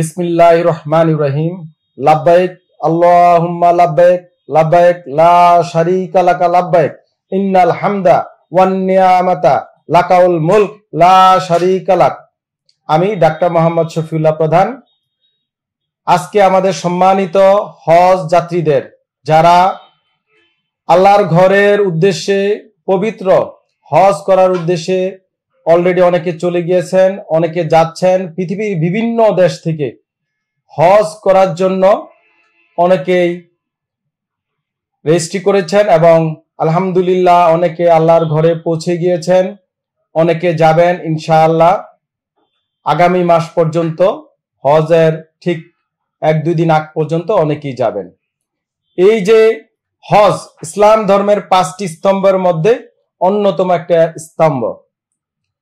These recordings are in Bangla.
বিসমিল্লাহির রহমানির রহিম। লাব্বাইক আল্লাহুম্মা লাব্বাইক, লাব্বাইক লা শারীকা লাকা লাব্বাইক, ইন্নাল হামদা ওয়ান নিয়ামাতা লাকাউল মুলক লা শারীকা লাক। আমি ডাক্তার মোহাম্মদ শফিউল্লাহ প্রধান। আজকে আমাদের সম্মানিত হজ যাত্রীদের, যারা আল্লাহর ঘরের উদ্দেশ্যে পবিত্র হজ করার উদ্দেশ্যে অলরেডি অনেকে চলে গিয়েছেন, অনেকে যাচ্ছেন, পৃথিবীর বিভিন্ন দেশ থেকে হজ করার জন্য অনেকেই রেজিস্ট্রি করেছেন এবং আলহামদুলিল্লাহ অনেকে আল্লাহর ঘরে পৌঁছে গিয়েছেন, অনেকে যাবেন ইনশাআল্লাহ আগামী মাস পর্যন্ত। হজের ঠিক 1-2 দিন আগ পর্যন্ত অনেকেই যাবেন। এই যে হজ ইসলাম ধর্মের 5টি স্তম্ভের মধ্যে অন্যতম একটা স্তম্ভ।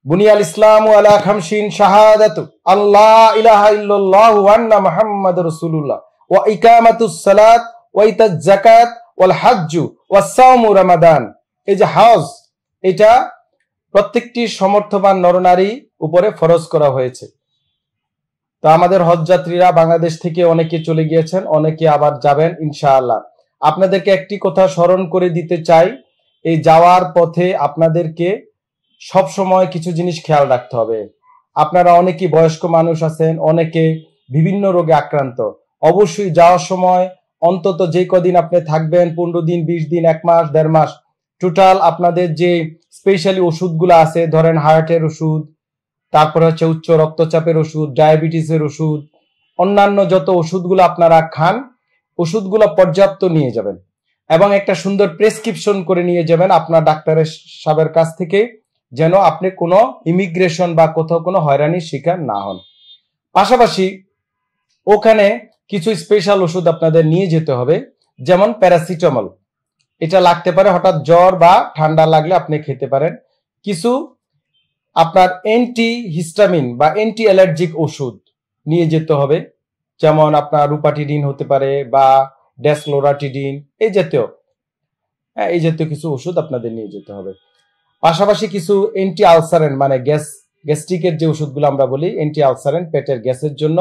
বুনিয়াল ইসলামু আলা খামসিন শাহাদাতু আল্লাহ ইলাহা ইল্লাল্লাহু ওয়া আন্না মুহাম্মাদুর রাসূলুল্লাহ ওয়া ইকামাতুস সালাত ওয়া ইতাজ যাকাত ওয়াল হজ্জু ওয়াস সাওমু রমাদান। এই যে হজ, এটা প্রত্যেকটি সমর্থবান নরনারী উপরে ফরজ করা হয়েছে। তো আমাদের হজ যাত্রীরা বাংলাদেশ থেকে অনেকে চলে গিয়েছেন, অনেকে আবার যাবেন ইনশাআল্লাহ। আপনাদেরকে একটি কথা স্মরণ করে দিতে চাই, এই যাওয়ার পথে আপনাদেরকে সব সময় কিছু জিনিস খেয়াল রাখতে হবে। আপনারা অনেকেই বয়স্ক মানুষ আছেন, অনেকে বিভিন্ন রোগে আক্রান্ত। অবশ্যই যাওয়ার সময় অন্তত যে কদিন আপনি থাকবেন, 15 দিন, 20 দিন, 1 মাস, 1.5 মাস, টোটাল আপনাদের যে স্পেশালি ওষুধগুলো আছে, ধরেন হার্টের ওষুধ, তারপরে হচ্ছে উচ্চ রক্তচাপের ওষুধ, ডায়াবেটিসের ওষুধ, অন্যান্য যত ওষুধগুলো আপনারা খান, ওষুধগুলো পর্যাপ্ত নিয়ে যাবেন এবং একটা সুন্দর প্রেসক্রিপশন করে নিয়ে যাবেন আপনার ডাক্তারের সাহেবের কাছ থেকে, যেন আপনি কোনো ইমিগ্রেশন বা কোথাও কোনো হয়রানির শিকার না হন। পাশাপাশি ওখানে কিছু স্পেশাল ওষুধ আপনাদের নিয়ে যেতে হবে, যেমন প্যারাসিটামল। এটা লাগতে পারে, হঠাৎ জ্বর বা ঠান্ডা লাগলে আপনি খেতে পারেন। কিছু আপনার অ্যান্টি হিস্টামিন বা অ্যান্টি অ্যালার্জিক ওষুধ নিয়ে যেতে হবে, যেমন আপনার রুপাটিডিন হতে পারে বা ডেসলোরাটিডিন, এই জাতীয় কিছু ওষুধ আপনাদের নিয়ে যেতে হবে। পাশাপাশি কিছু অ্যান্টি আলসারেন্ট, মানে গ্যাস্ট্রিকের যে ওষুধগুলো আমরা বলি, অ্যান্টি আলসারেন্ট, পেটের গ্যাসের জন্য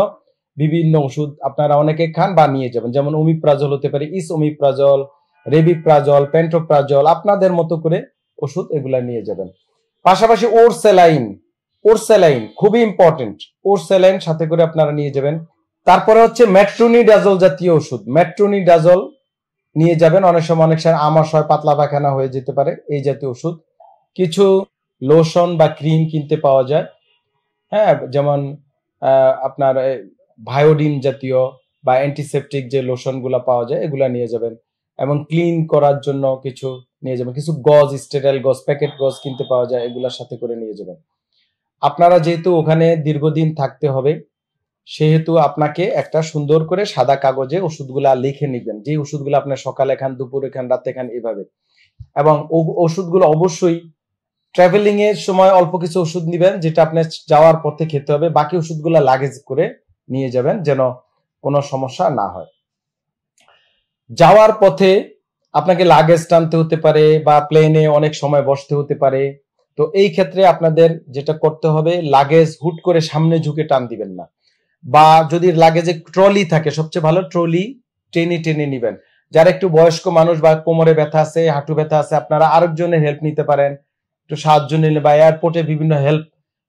বিভিন্ন ওষুধ আপনারা অনেকে খান বা নিয়ে যাবেন, যেমন ওমিপ্রাজল হতে পারে, ওমিপ্রাজল, রেবিপ্রাজল, পেন্টোপ্রাজল, আপনাদের মতো করে ওষুধ এগুলা নিয়ে যাবেন। পাশাপাশি ওরস্যালাইন খুবই ইম্পর্টেন্ট, ওরস্যালাইন সাথে করে আপনারা নিয়ে যাবেন। তারপরে হচ্ছে মেট্রোনিডাজল জাতীয় ওষুধ, মেট্রোনিডাজল নিয়ে যাবেন। অনেক সময় আমাশ হয়, পাতলা পায়খানা হয়ে যেতে পারে, এই জাতীয় ওষুধ। কিছু লোশন বা ক্রিম কিনতে পাওয়া যায়, হ্যাঁ, যেমন আপনার ভায়োডিন জাতীয় বা অ্যান্টিসেপটিক যে লোশনগুলো পাওয়া যায়, এগুলা নিয়ে যাবেন। এবং ক্লিন করার জন্য কিছু নিয়ে যাবেন, কিছু গজ, স্টেরাইল গজ, প্যাকেট গজ কিনতে পাওয়া যায়, এগুলার সাথে করে নিয়ে যাবেন। আপনারা যেহেতু ওখানে দীর্ঘদিন থাকতে হবে, সেহেতু আপনাকে একটা সুন্দর করে সাদা কাগজে ওষুধগুলা লিখে নিবেন, যে ওষুধগুলো আপনার সকালে খান, দুপুরে খান, রাতে খান, এভাবে। এবং ওষুধগুলো অবশ্যই ট্রাভেলিং এর সময় অল্প কিছু ওষুধ নিবেন, যেটা আপনার যাওয়ার পথে খেতে হবে। বাকি ওষুধগুলো লাগেজ করে নিয়ে যাবেন, যেন কোনো সমস্যা না হয়। যাওয়ার পথে আপনাকে লাগেজ টানতে হতে পারে বা প্লেনে অনেক সময় বসতে হতে পারে। তো এই ক্ষেত্রে আপনাদের যেটা করতে হবে, লাগেজ হুট করে সামনে ঝুঁকে টান দিবেন না, বা যদি লাগেজে ট্রলি থাকে, সবচেয়ে ভালো ট্রলি টেনে টেনে নিবেন। যারা একটু বয়স্ক মানুষ বা কোমরে ব্যথা আছে, হাঁটু ব্যথা আছে, আপনারা আরেকজনের হেল্প নিতে পারেন, একটু সাহায্য নিলে, বা এয়ারপোর্টে বিভিন্ন হেল্প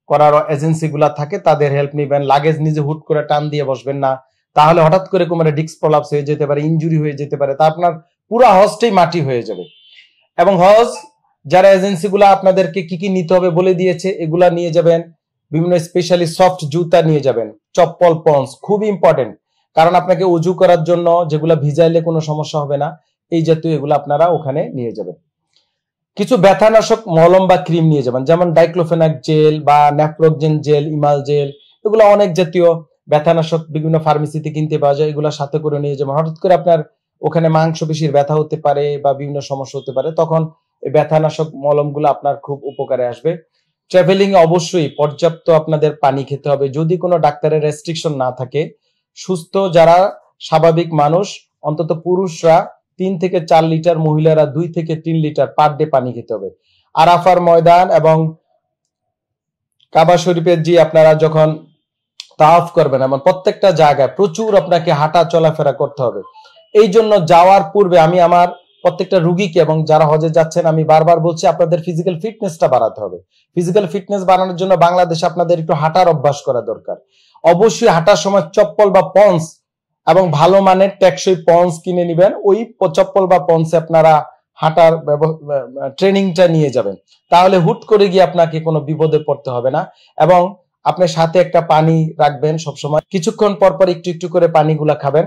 করার এজেন্সি গুলা থাকে, তাদের হেল্প নিবেন। লাগেজ নিজে হুট করে টান দিয়ে বসবেন না, তাহলে হঠাৎ করে কোমরে ডিস্ক প্রলাপস হয়ে যেতে পারে, ইনজুরি হয়ে যেতে পারে, তা আপনার পুরো হজটাই মাটি হয়ে যাবে। এবং হজ যারা এজেন্সি গুলা আপনাদেরকে কি কি নিতে হবে বলে দিয়েছে, এগুলা নিয়ে যাবেন। বিভিন্ন স্পেশালি সফট জুতা নিয়ে যাবেন, চপ্পল, পন্স খুব ইম্পর্টেন্ট, কারণ আপনাকে উজু করার জন্য যেগুলা ভিজাইলে কোনো সমস্যা হবে না, এই জাতীয় এগুলো আপনারা ওখানে নিয়ে যাবেন। কিছু ব্যথানাশক মলম বা ক্রিম নিয়ে যাবেন, যেমন ডাইক্লোফেনাক জেল বা ন্যাপ্রোকজেন জেল, ইমাল জেল, এগুলো অনেক জাতীয় ব্যথানাশক বিভিন্ন ফার্মেসিতে কিনতে পাওয়া যায়, এগুলো সাথে করে নিয়ে যাবেন। হঠাৎ করে আপনার ওখানে মাংসপেশির ব্যথা হতে পারে বা বিভিন্ন সমস্যা হতে পারে, তখন এই ব্যথানাশক মলমগুলো আপনার খুব উপকারে আসবে। ট্রাভেলিং এ অবশ্যই পর্যাপ্ত আপনাদের পানি খেতে হবে, যদি কোনো ডাক্তারের রেস্ট্রিকশন না থাকে। সুস্থ যারা স্বাভাবিক মানুষ, অন্তত পুরুষরা 3 থেকে 4 লিটার, মহিলারা 2 থেকে 3 লিটার পার ডে পানি খেতে হবে। আরাফার ময়দান এবং কাবা শরীফের যে আপনারা যখন তাওয়াফ করবেন এবং প্রত্যেকটা জায়গায় প্রচুর আপনাকে হাঁটা চলাফেরা করতে হবে। এই জন্য যাওয়ার পূর্বে আমি আমার প্রত্যেকটা রুগীকে এবং যারা হজে যাচ্ছেন আমি বারবার বলছি, আপনাদের ফিজিক্যাল ফিটনেসটা বাড়াতে হবে। ফিজিক্যাল ফিটনেস বাড়ানোর জন্য বাংলাদেশে আপনাদের একটু হাঁটার অভ্যাস করা দরকার। অবশ্যই হাঁটার সময় চপ্পল বা পন্স এবং ভালো মানের টেকসই পন্স কিনে নেবেন। ওই চপ্পল বা পন্সে আপনারা হাঁটার ট্রেনিংটা নিয়ে যাবেন, তাহলে হুট করে গিয়ে আপনাকে কোনো বিপদে পড়তে হবে না। এবং আপনার সাথে একটা পানি রাখবেন সবসময়, কিছুক্ষণ পর পর একটু একটু করে পানিগুলা খাবেন।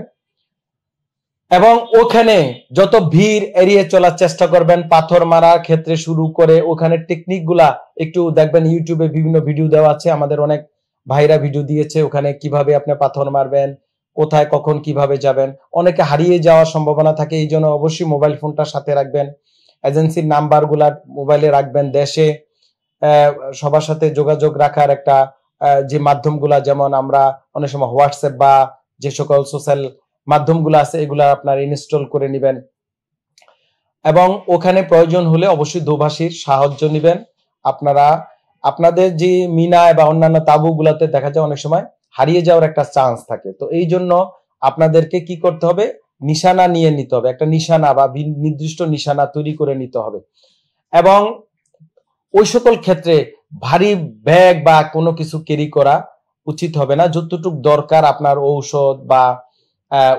এবং ওখানে যত ভিড় এড়িয়ে চলার চেষ্টা করবেন। পাথর মারার ক্ষেত্রে শুরু করে ওখানে টেকনিক গুলা একটু দেখবেন, ইউটিউবে বিভিন্ন ভিডিও দেওয়া আছে, আমাদের অনেক ভাইরা ভিডিও দিয়েছে, ওখানে কিভাবে আপনি পাথর মারবেন, কোথায় কখন কিভাবে যাবেন। অনেকে হারিয়ে যাওয়ার সম্ভাবনা থাকে, এই জন্য অবশ্যই মোবাইল ফোনটা সাথে রাখবেন, এজেন্সির নাম্বার গুলা মোবাইলে রাখবেন। দেশে সবার সাথে যোগাযোগ রাখার একটা যে মাধ্যমগুলা, যেমন আমরা অনেক সময় হোয়াটসঅ্যাপ বা যে সকল সোশ্যাল মাধ্যমগুলো আছে এগুলা আপনারা ইনস্টল করে নেবেন। এবং ওখানে প্রয়োজন হলে অবশ্যই দোভাষীর সাহায্য নেবেন। আপনারা আপনাদের যে মিনায় বা অন্যান্য তাঁবুগুলাতে দেখা যায় অনেক সময় হারিয়ে যাওয়ার একটা চান্স থাকে। তো এই জন্য আপনাদেরকে কি করতে হবে, নিশানা নিয়ে নিতে হবে, একটা নিশানা বা নির্দিষ্ট নিশানা তৈরি করে নিতে হবে। এবং ওই সকল ক্ষেত্রে ভারী ব্যাগ বা কোনো কিছু ক্যারি করা উচিত হবে না। যতটুকু দরকার আপনার ঔষধ বা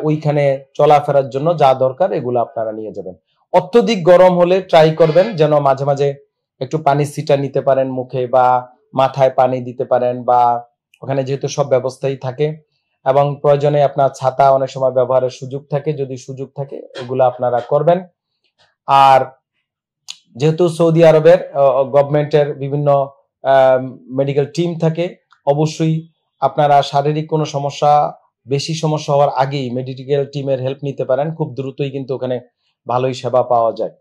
ওইখানে চলাফেরার জন্য যা দরকার এগুলো আপনারা নিয়ে যাবেন। অত্যধিক গরম হলে ট্রাই করবেন যেন মাঝে মাঝে একটু পানি ছিটা নিতে পারেন মুখে, বা মাথায় পানি দিতে পারেন, বা ওখানে যেহেতু সব ব্যবস্থাই থাকে। এবং প্রয়োজনে আপনার ছাতা অনেক সময় ব্যবহারের সুযোগ থাকে, যদি সুযোগ থাকে এগুলো আপনারা করবেন। আর যেহেতু সৌদি আরবের গভর্নমেন্টের বিভিন্ন মেডিকেল টিম থাকে, অবশ্যই আপনারা শারীরিক কোনো সমস্যা, বেশি সমস্যা হওয়ার আগেই মেডিকেল টিমের হেল্প নিতে পারেন, খুব দ্রুতই কিন্তু ওখানে ভালোই সেবা পাওয়া যায়।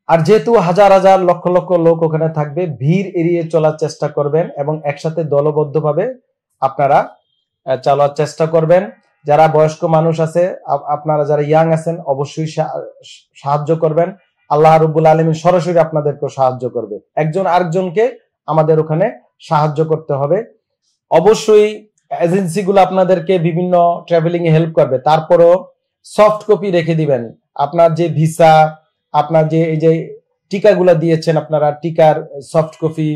আর যেহেতু হাজার হাজার লক্ষ লক্ষ লোক ওখানে থাকবে, ভিড় এড়িয়ে চলার চেষ্টা করবেন এবং একসাথে দলবদ্ধভাবে আপনারা চলার চেষ্টা করবেন। যারা বয়স্ক মানুষ আছে, আপনারা যারা ইয়াং আছেন অবশ্যই সাহায্য করবেন। আল্লাহ রাব্বুল আলামিন সরাসরি আপনাদেরকে সাহায্য করবে, একজন আরেকজনকে আমাদের ওখানে সাহায্য করতে হবে। অবশ্যই এজেন্সিগুলো আপনাদেরকে বিভিন্ন ট্রাভেলিং এ হেল্প করবে, তারপরও সফট কপি রেখে দিবেন। আপনার যে ভিসা, আপনার যে এই যে টিকাগুলা দিয়েছেন আপনারা, টিকার সফট কপি,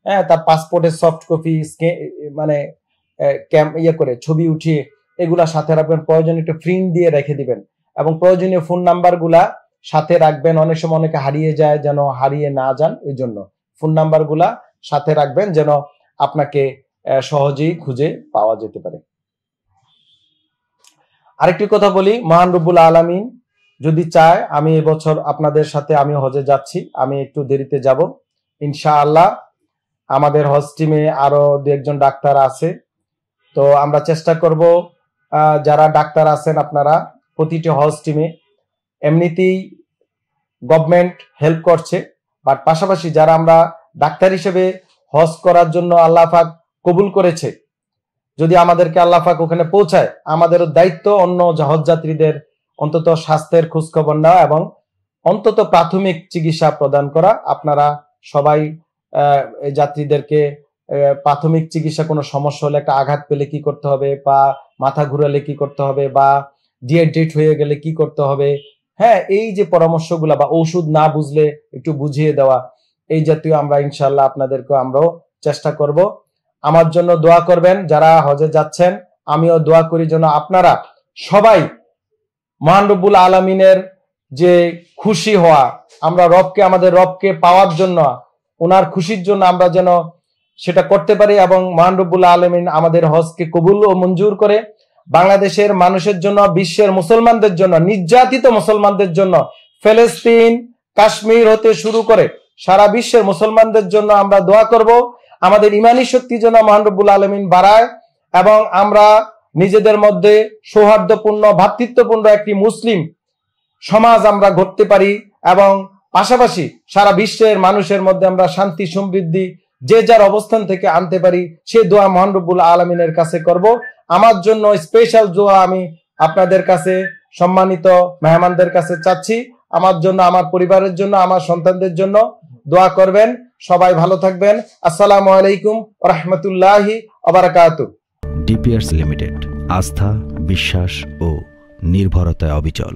হ্যাঁ, তার পাসপোর্টের সফট কপি, মানে ইয়ে করে ছবি উঠিয়ে এগুলা সাথে রাখবেন। প্রয়োজনে একটু প্রিন্ট দিয়ে রেখে দিবেন এবং প্রয়োজনীয় ফোন নাম্বার গুলা সাথে রাখবেন। অনেক সময় অনেকে হারিয়ে যায়, যেন হারিয়ে না যান, এই জন্য ফোন নাম্বার গুলা সাথে রাখবেন যেন আপনাকে সহজেই খুঁজে পাওয়া যেতে পারে। আরেকটি কথা বলি, মহান রব্বুল আলামিন যদি চায় আমি এবছর আপনাদের সাথে আমি হজে যাচ্ছি, আমি একটু দেরিতে যাব ইনশাআল্লাহ। আমাদের হজ টিমে আরো দু একজন ডাক্তার আছে, তো আমরা চেষ্টা করব যারা ডাক্তার আছেন আপনারা প্রতিটি হজ টিমে, এমনিতেই গভর্নমেন্ট হেল্প করছে, বাট পাশাপাশি যারা আমরা ডাক্তার হিসেবে হজ করার জন্য আল্লাহ পাক কবুল করেছে, যদি আমাদেরকে আল্লাহ পাক ওখানে পৌঁছায়, আমাদেরও দায়িত্ব অন্য হজ যাত্রীদের অন্তত স্বাস্থ্যের খোঁজখবর নেওয়া এবং অন্তত প্রাথমিক চিকিৎসা প্রদান করা। আপনারা সবাই এই যাত্রীদেরকে প্রাথমিক চিকিৎসা, কোনো সমস্যা হলে, একটা আঘাত পেলে কি করতে হবে, বা মাথা ঘুরালে কি করতে হবে, বা ডিহাইড্রেট হয়ে গেলে কি করতে হবে, হ্যাঁ, এই যে পরামর্শগুলা, বা ওষুধ না বুঝলে একটু বুঝিয়ে দেওয়া, এই জাতীয় আমরা ইনশাআল্লাহ আপনাদেরকে আমরাও চেষ্টা করব। আমার জন্য দোয়া করবেন যারা হজে যাচ্ছেন, আমিও দোয়া করি যেন আপনারা সবাই মহান রব্বুল আলামিনের যে খুশি হওয়া, আমরা আমাদের রবকে পাওয়ার জন্য, ওনার খুশির জন্য আমরা যেন সেটা করতে পারি এবং মহান রব্বুল আলামিন আমাদের হজকে কবুল ও মঞ্জুর করে বাংলাদেশের মানুষের জন্য, বিশ্বের মুসলমানদের জন্য, নির্যাতিত মুসলমানদের জন্য, ফিলিস্তিন, কাশ্মীর হতে শুরু করে সারা বিশ্বের মুসলমানদের জন্য আমরা দোয়া করব। আমাদের ইমানি শক্তি যেন মহান রব্বুল আলামিন বাড়ায় এবং আমরা নিজেদের মধ্যে সৌহার্দ্যপূর্ণ, ভ্রাতৃত্বপূর্ণ একটি মুসলিম সমাজ আমরা গড়তে পারি এবং পাশাপাশি সারা বিশ্বের মানুষের মধ্যে আমরা শান্তি সমৃদ্ধি যে যার অবস্থান থেকে আনতে পারি, সে দোয়া মহান রব্বুল আলামিনের কাছে করব। আমার জন্য স্পেশাল দোয়া আমি আপনাদের কাছে, সম্মানিত মেহমানদের কাছে চাচ্ছি। আমার জন্য, আমার পরিবারের জন্য, আমার সন্তানদের জন্য দোয়া করবেন। সবাই ভালো থাকবেন। আসসালামু আলাইকুম ওয়া রাহমাতুল্লাহি ওয়া বারাকাতুহু। ডিপিয়ার্স লিমিটেড, আস্থা, বিশ্বাস ও নির্ভরতায় অবিচল।